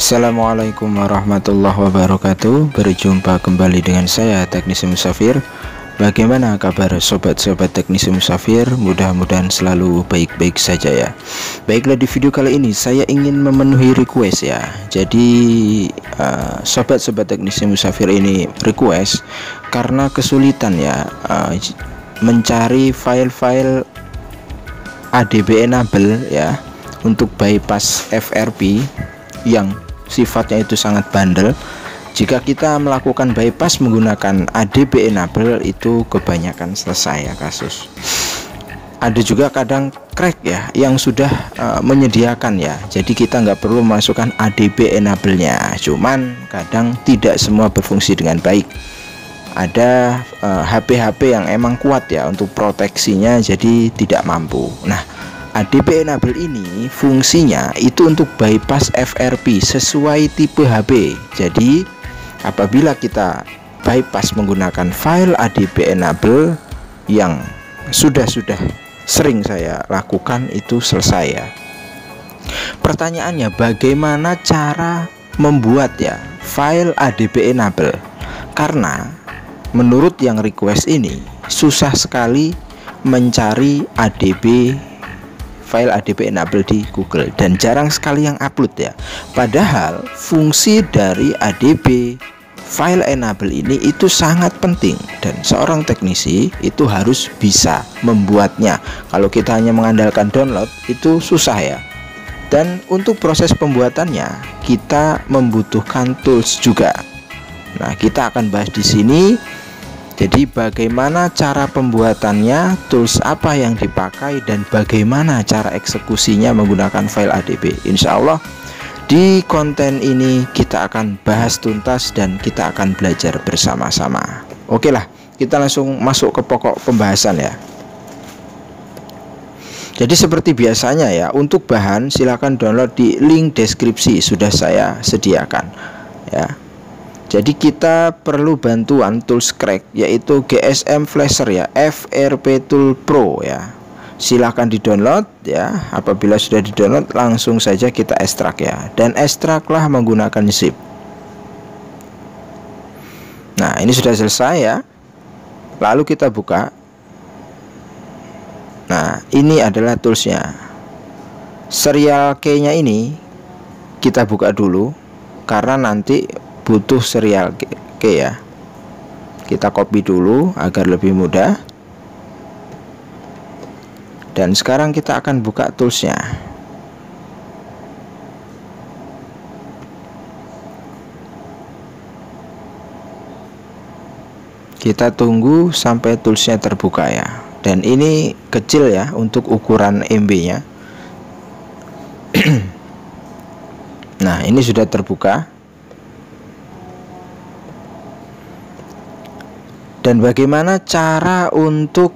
Assalamualaikum warahmatullahi wabarakatuh. Berjumpa kembali dengan saya Teknisi Musafir. Bagaimana kabar sobat-sobat Teknisi Musafir? Mudah-mudahan selalu baik-baik saja ya. Baiklah, di video kali ini saya ingin memenuhi request ya. Jadi sobat-sobat Teknisi Musafir ini request karena kesulitan ya mencari file-file ADB enable ya untuk bypass FRP yang sifatnya itu sangat bandel. Jika kita melakukan bypass menggunakan ADB enable itu kebanyakan selesai ya kasus. Ada juga kadang crack ya yang sudah menyediakan ya, jadi kita nggak perlu masukkan ADB enable nya, cuman kadang tidak semua berfungsi dengan baik. Ada HP-HP yang emang kuat ya untuk proteksinya, jadi tidak mampu. Nah, ADB enable ini fungsinya itu untuk bypass FRP sesuai tipe HP. Jadi apabila kita bypass menggunakan file ADB enable yang sudah sering saya lakukan, itu selesai ya. Pertanyaannya, bagaimana cara membuat ya file ADB enable? Karena menurut yang request ini susah sekali mencari file ADB enable di Google dan jarang sekali yang upload ya. Padahal fungsi dari ADB file enable ini itu sangat penting dan seorang teknisi itu harus bisa membuatnya. Kalau kita hanya mengandalkan download itu susah ya. Dan untuk proses pembuatannya kita membutuhkan tools juga. Nah, kita akan bahas di sini. Jadi bagaimana cara pembuatannya, tools apa yang dipakai, dan bagaimana cara eksekusinya menggunakan file ADB. Insya Allah di konten ini kita akan bahas tuntas dan kita akan belajar bersama-sama. Oke lah, kita langsung masuk ke pokok pembahasan ya. Jadi seperti biasanya ya, untuk bahan silakan download di link deskripsi, sudah saya sediakan ya. Jadi kita perlu bantuan tools crack yaitu GSM Flasher ya, FRP Tool Pro ya. Silahkan di download ya. Apabila sudah di download langsung saja kita ekstrak ya, dan ekstraklah menggunakan zip. Nah, ini sudah selesai ya. Lalu kita buka. Nah, ini adalah toolsnya. Serial key-nya ini kita buka dulu karena nanti butuh serial key ya. Kita copy dulu agar lebih mudah. Dan sekarang kita akan buka toolsnya. Kita tunggu sampai toolsnya terbuka ya. Dan ini kecil ya untuk ukuran MB nya. Nah, ini sudah terbuka. Dan bagaimana cara untuk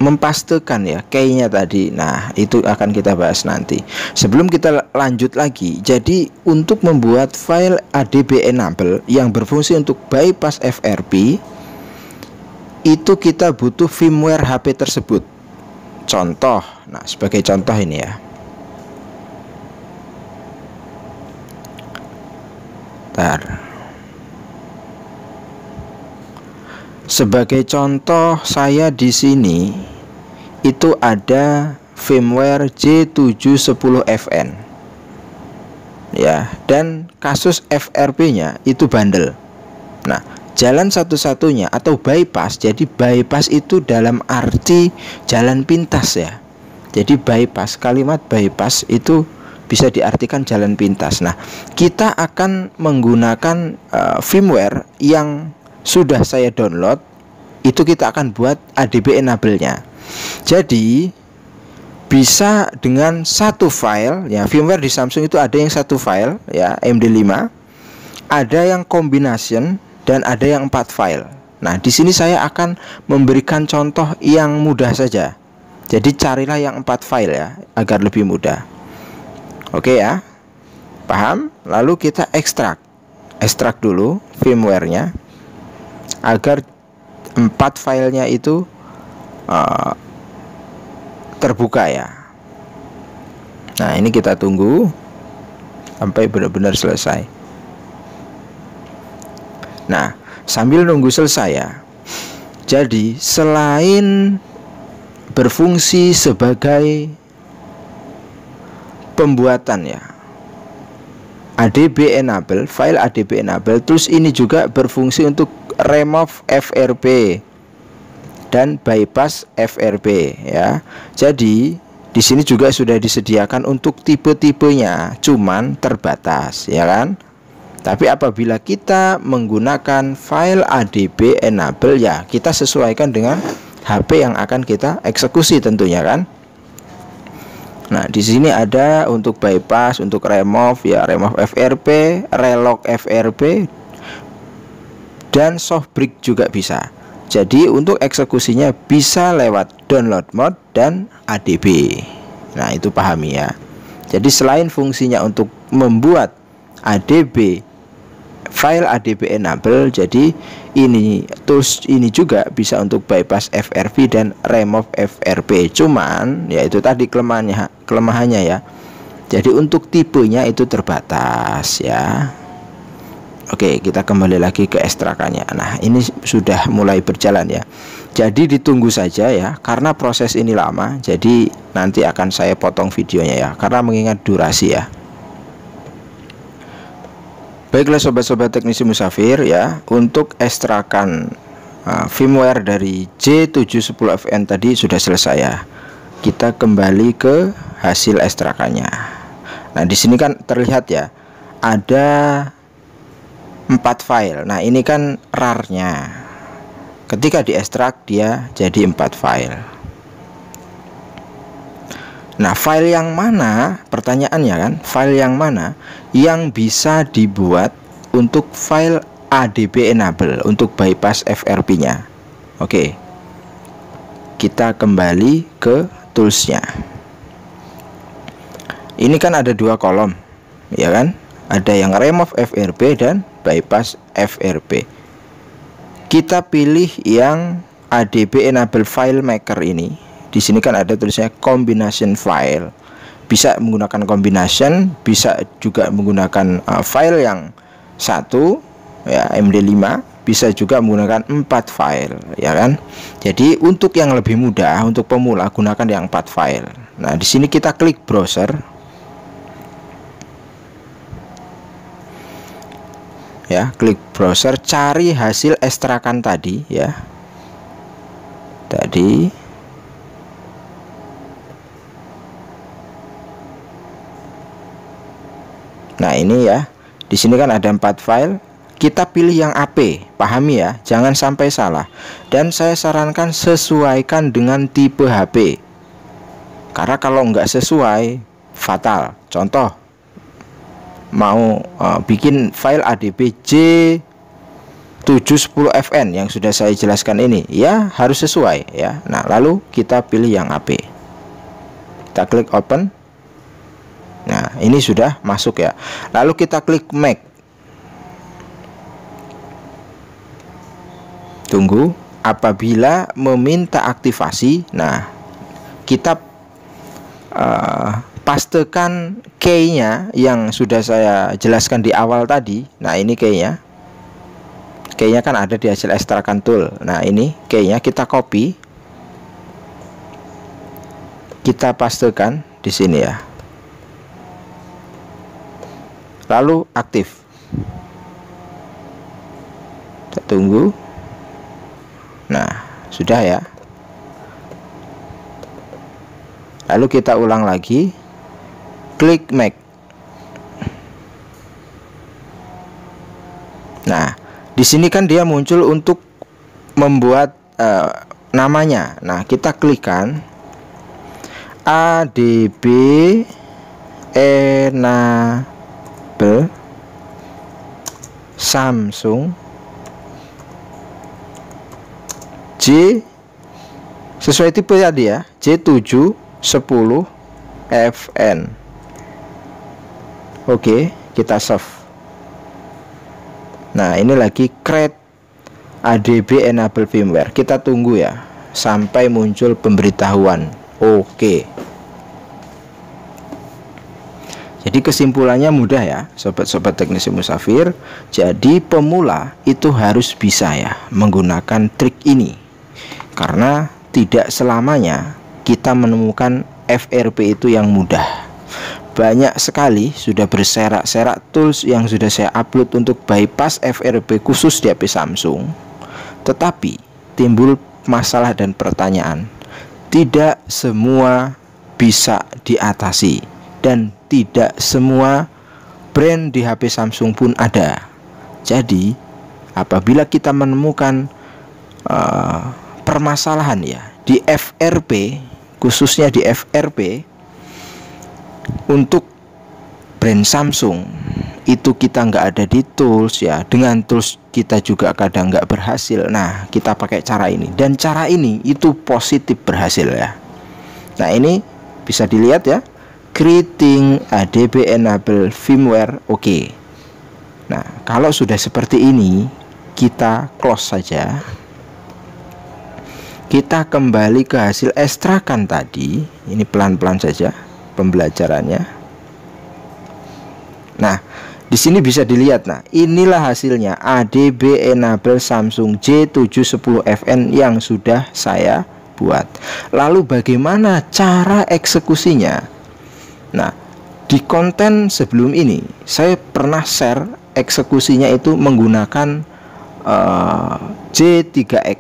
mempastekan ya key-nya tadi. Nah, itu akan kita bahas nanti. Sebelum kita lanjut lagi, jadi untuk membuat file ADB enable yang berfungsi untuk bypass FRP itu kita butuh firmware HP tersebut. Contoh, nah sebagai contoh ini ya. Bentar. Sebagai contoh saya di sini itu ada firmware J710FN ya, dan kasus FRP-nya itu bandel. Nah, jalan satu-satunya atau bypass, jadi bypass itu dalam arti jalan pintas ya. Jadi bypass, kalimat bypass itu bisa diartikan jalan pintas. Nah, kita akan menggunakan firmware yang sudah saya download. Itu kita akan buat ADB enable-nya. Jadi bisa dengan satu file ya. Firmware di Samsung itu ada yang satu file ya, MD5, ada yang combination, dan ada yang 4 file. Nah, di sini saya akan memberikan contoh yang mudah saja. Jadi carilah yang 4 file ya agar lebih mudah. Oke ya, paham? Lalu kita ekstrak dulu firmware-nya agar 4 filenya itu terbuka ya. Nah, ini kita tunggu. sampai benar-benar selesai. Nah, sambil nunggu selesai ya. Jadi selain berfungsi sebagai pembuatan ya, ADB enable, file ADB enable, terus ini juga berfungsi untuk remove FRP dan bypass FRP ya. Jadi di sini juga sudah disediakan untuk tipe-tipenya, cuman terbatas ya kan. Tapi apabila kita menggunakan file ADB enable ya, kita sesuaikan dengan HP yang akan kita eksekusi tentunya kan. Nah, di sini ada untuk bypass, untuk remove ya, remove FRP, relock FRP, dan soft break juga bisa. Jadi untuk eksekusinya bisa lewat download mode dan ADB. Nah, itu pahami ya. Jadi selain fungsinya untuk membuat ADB, file ADB enable, jadi ini tools ini juga bisa untuk bypass FRP dan remove FRP. Cuman ya itu tadi kelemahannya ya. Jadi untuk tipenya itu terbatas ya. Oke, kita kembali lagi ke ekstrakannya. Nah, ini sudah mulai berjalan ya. Jadi ditunggu saja ya, karena proses ini lama. Jadi nanti akan saya potong videonya ya, karena mengingat durasi ya. Baiklah sobat-sobat teknisi Musafir ya, untuk ekstrakan firmware dari J710FN tadi sudah selesai ya. Kita kembali ke hasil ekstrakannya. Nah, di sini kan terlihat ya, ada 4 file. Nah, ini kan RAR-nya. Ketika diekstrak dia jadi 4 file. Nah, file yang mana, pertanyaannya kan, file yang mana yang bisa dibuat untuk file ADB enable, untuk bypass FRP-nya. Oke, kita kembali ke toolsnya. Ini kan ada 2 kolom, ya kan? Ada yang remove FRP dan bypass FRP. Kita pilih yang ADB enable file maker ini. Di sini kan ada tulisnya combination file. Bisa menggunakan combination, bisa juga menggunakan file yang satu ya, MD5, bisa juga menggunakan 4 file ya kan. Jadi untuk yang lebih mudah, untuk pemula gunakan yang 4 file. Nah, di sini kita klik browser. Ya, klik browser, cari hasil ekstrakan tadi ya. Tadi nah, ini ya. Di sini kan ada 4 file. Kita pilih yang AP. Pahami ya, jangan sampai salah. Dan saya sarankan sesuaikan dengan tipe HP. Karena kalau nggak sesuai, fatal. Contoh, mau bikin file ADB J710FN yang sudah saya jelaskan ini, ya harus sesuai ya. Nah, lalu kita pilih yang AP. Kita klik open. Nah, ini sudah masuk ya. Lalu kita klik make. Tunggu. Apabila meminta aktivasi, nah kita pastekan key-nya yang sudah saya jelaskan di awal tadi. Nah, ini key-nya. Key-nya kan ada di hasil ekstrakan tool. Nah, ini key-nya kita copy. Kita pastekan di sini ya. Lalu aktif. Kita tunggu. Nah, sudah ya. Lalu kita ulang lagi. Klik make. Nah, di sini kan dia muncul untuk membuat namanya. Nah, kita klikkan ADB enable Samsung J sesuai tipe tadi ya, J710FN. Oke, kita save. Nah, ini lagi create ADB enable firmware. Kita tunggu ya sampai muncul pemberitahuan. Oke. Jadi kesimpulannya mudah ya sobat-sobat teknisi musafir. Jadi pemula itu harus bisa ya menggunakan trik ini, karena tidak selamanya kita menemukan FRP itu yang mudah. Banyak sekali sudah berserak-serak tools yang sudah saya upload untuk bypass FRP khusus di HP Samsung, tetapi timbul masalah dan pertanyaan. Tidak semua bisa diatasi dan tidak semua brand di HP Samsung pun ada. Jadi apabila kita menemukan permasalahan ya di FRP, khususnya di FRP untuk brand Samsung, itu kita nggak ada di tools ya, dengan tools kita juga kadang nggak berhasil. Nah, kita pakai cara ini, dan cara ini itu positif berhasil ya. Nah, ini bisa dilihat ya, creating ADB enable firmware oke. Nah, kalau sudah seperti ini, kita close saja. Kita kembali ke hasil ekstrakan tadi. Ini pelan-pelan saja pembelajarannya. Nah, di sini bisa dilihat. Nah, inilah hasilnya ADB enable Samsung J710FN yang sudah saya buat. Lalu bagaimana cara eksekusinya? Nah, di konten sebelum ini saya pernah share eksekusinya itu menggunakan J3X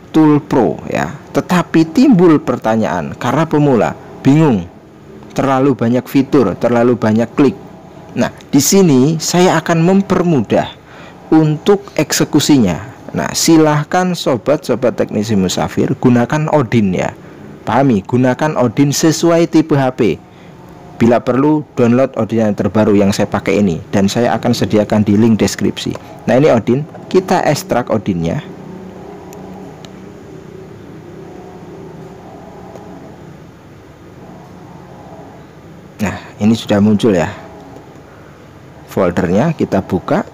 Tool Pro ya. Tetapi timbul pertanyaan karena pemula, bingung, terlalu banyak fitur, terlalu banyak klik. Nah, di sini saya akan mempermudah untuk eksekusinya. Nah, silahkan sobat-sobat teknisi musafir gunakan Odin ya. Pahami, gunakan Odin sesuai tipe HP. Bila perlu download Odin yang terbaru yang saya pakai ini, dan saya akan sediakan di link deskripsi. Nah, ini Odin, kita ekstrak Odinnya. Nah, ini sudah muncul ya foldernya, kita buka.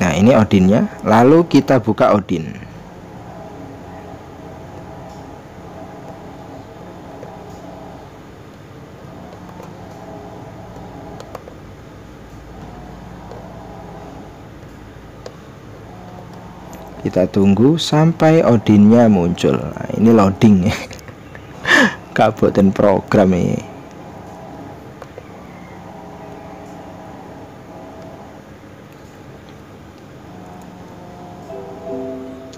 Nah, ini Odinnya, lalu kita buka Odin. Kita tunggu sampai Odinnya muncul. Nah, ini loading kabupaten program ini.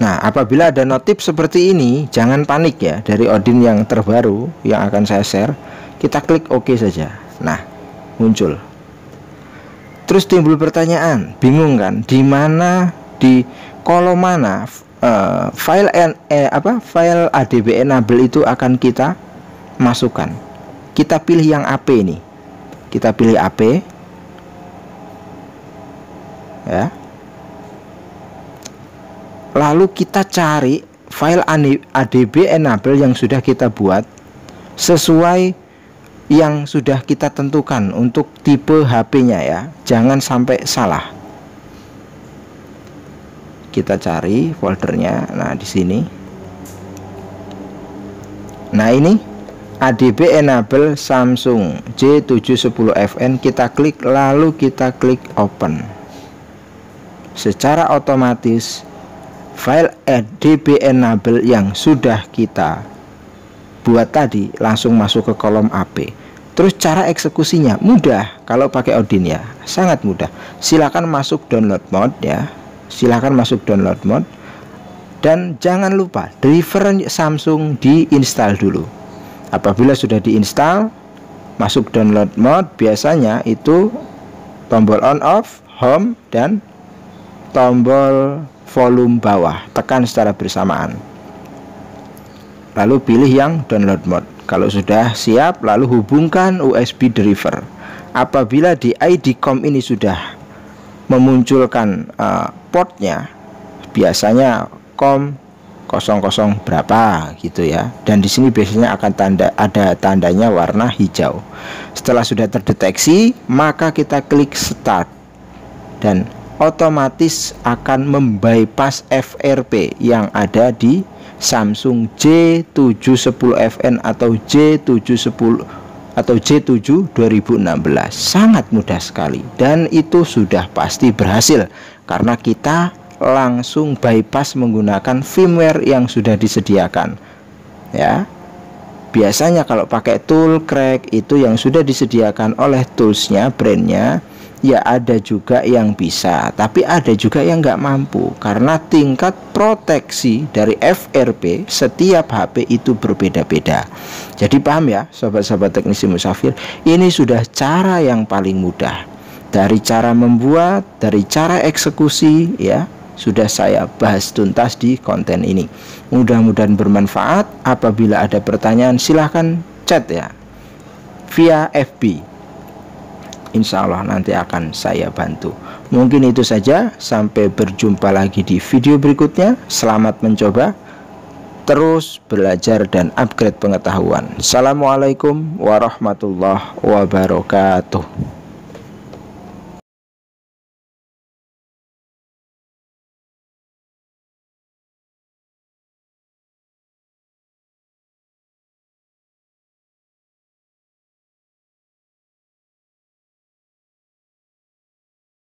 Nah, apabila ada notif seperti ini, jangan panik ya. Dari Odin yang terbaru yang akan saya share, kita klik OK saja. Nah, muncul. Terus timbul pertanyaan, bingung kan? Di mana, di kolom mana file ADB enable itu akan kita masukkan? Kita pilih yang AP ini. Kita pilih AP. Ya. Lalu kita cari file ADB enable yang sudah kita buat sesuai yang sudah kita tentukan untuk tipe HP-nya ya. Jangan sampai salah. Kita cari foldernya. Nah, di sini. Nah, ini ADB enable Samsung J710FN, kita klik, lalu kita klik open. Secara otomatis file ADB enable yang sudah kita buat tadi langsung masuk ke kolom AP. Terus cara eksekusinya mudah kalau pakai Odin ya, sangat mudah. Silakan masuk download mode ya. Silakan masuk download mode, dan jangan lupa driver Samsung diinstal dulu. Apabila sudah diinstal, masuk download mode, biasanya itu tombol on off, home, dan tombol volume bawah, tekan secara bersamaan. Lalu pilih yang download mode. Kalau sudah siap, lalu hubungkan USB driver. Apabila di ID COM ini sudah memunculkan portnya, biasanya COM 00 berapa gitu ya, dan di sini biasanya akan ada tandanya warna hijau. Setelah sudah terdeteksi, maka kita klik start, dan otomatis akan membypass FRP yang ada di Samsung J710FN atau J710 atau J7 2016. Sangat mudah sekali, dan itu sudah pasti berhasil karena kita langsung bypass menggunakan firmware yang sudah disediakan ya. Biasanya kalau pakai tool crack itu yang sudah disediakan oleh toolsnya, brandnya, ya ada juga yang bisa, tapi ada juga yang nggak mampu karena tingkat proteksi dari FRP setiap HP itu berbeda-beda. Jadi paham ya sobat-sobat teknisi Musafir, ini sudah cara yang paling mudah. Dari cara membuat, dari cara eksekusi ya, sudah saya bahas tuntas di konten ini. Mudah-mudahan bermanfaat. Apabila ada pertanyaan silahkan chat ya via FB. Insya Allah nanti akan saya bantu. Mungkin itu saja, sampai berjumpa lagi di video berikutnya. Selamat mencoba, terus belajar dan upgrade pengetahuan. Assalamualaikum warahmatullahi wabarakatuh.